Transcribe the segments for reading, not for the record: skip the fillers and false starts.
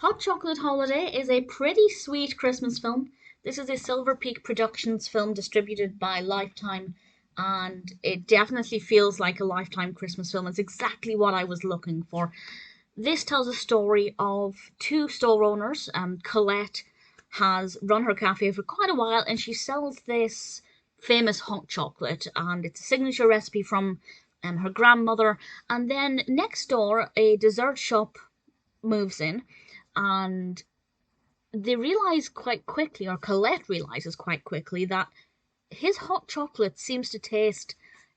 Hot Chocolate Holiday is a pretty sweet Christmas film. This is a Silver Peak Productions film distributed by Lifetime, and it definitely feels like a Lifetime Christmas film. It's exactly what I was looking for. This tells a story of two store owners. Colette has run her cafe for quite a while, and she sells this famous hot chocolate, and it's a signature recipe from her grandmother. And then next door, a dessert shop moves in, and they realize quite quickly, or Colette realizes quite quickly, that his hot chocolate seems to taste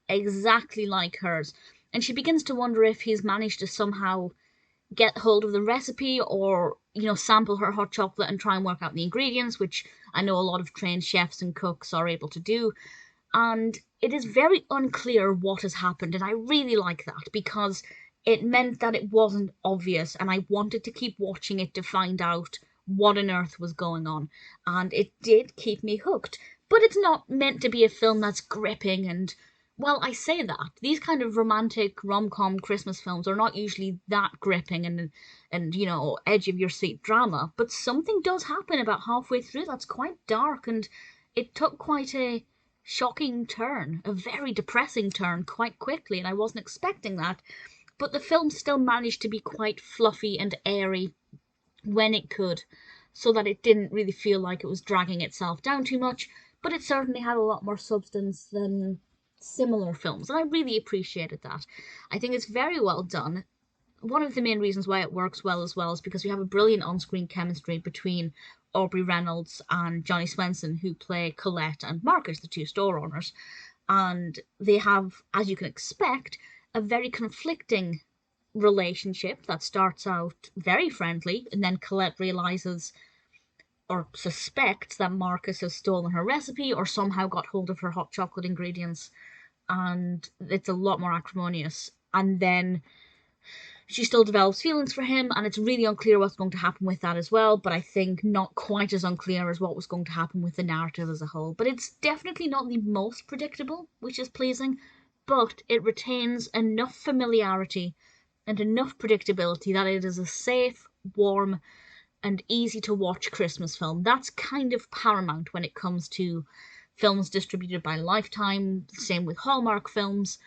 exactly like hers. And she begins to wonder if he's managed to somehow get hold of the recipe or, sample her hot chocolate and try and work out the ingredients, which I know a lot of trained chefs and cooks are able to do. And it is very unclear what has happened, and I really like that because it meant that it wasn't obvious, and I wanted to keep watching it to find out what on earth was going on. And it did keep me hooked. But it's not meant to be a film that's gripping and, well, I say that. These kind of romantic rom-com Christmas films are not usually that gripping and edge of your seat drama. But something does happen about halfway through that's quite dark, and it took quite a shocking turn, a very depressing turn quite quickly, and I wasn't expecting that. But the film still managed to be quite fluffy and airy when it could, so that it didn't really feel like it was dragging itself down too much, but it certainly had a lot more substance than similar films, and I really appreciated that. I think it's very well done. One of the main reasons why it works well as well is because we have a brilliant on-screen chemistry between Aubrey Reynolds and Jonny Swenson, who play Colette and Marcus, the two store owners, and they have, as you can expect, a very conflicting relationship that starts out very friendly, and then Colette realizes or suspects that Marcus has stolen her recipe or somehow got hold of her hot chocolate ingredients, and it's a lot more acrimonious. And then she still develops feelings for him, and it's really unclear what's going to happen with that as well, but I think not quite as unclear as what was going to happen with the narrative as a whole. But it's definitely not the most predictable, which is pleasing, but it retains enough familiarity and enough predictability that it is a safe, warm, and easy to watch Christmas film. That's kind of paramount when it comes to films distributed by Lifetime, same with Hallmark films.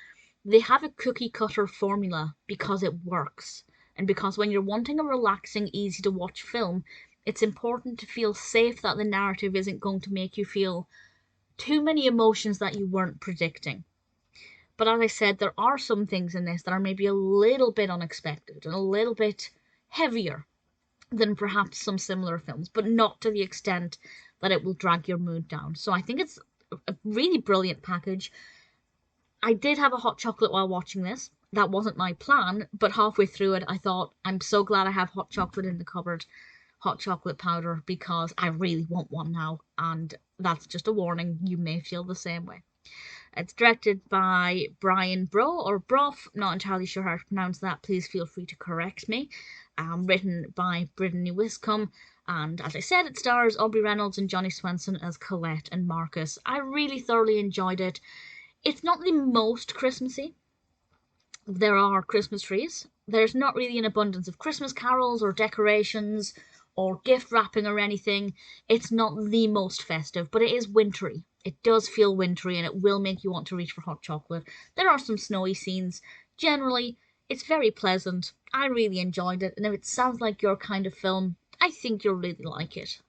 They have a cookie cutter formula because it works. And because when you're wanting a relaxing, easy to watch film, it's important to feel safe that the narrative isn't going to make you feel too many emotions that you weren't predicting. But as I said, there are some things in this that are maybe a little bit unexpected and a little bit heavier than perhaps some similar films, but not to the extent that it will drag your mood down. So I think it's a really brilliant package. I did have a hot chocolate while watching this. That wasn't my plan, but halfway through it, I thought, I'm so glad I have hot chocolate in the cupboard, hot chocolate powder, because I really want one now. And that's just a warning, you may feel the same way. It's directed by Brian Brough, or Brough, not entirely sure how to pronounce that, please feel free to correct me. Written by Brittany Wiscombe, and as I said, it stars Aubrey Reynolds and Jonny Swenson as Colette and Marcus. I really thoroughly enjoyed it. It's not the most Christmassy. There are Christmas trees. There's not really an abundance of Christmas carols or decorations or gift wrapping or anything. It's not the most festive, but it is wintry. It does feel wintry, and it will make you want to reach for hot chocolate. There are some snowy scenes. Generally, it's very pleasant. I really enjoyed it, and if it sounds like your kind of film, I think you'll really like it.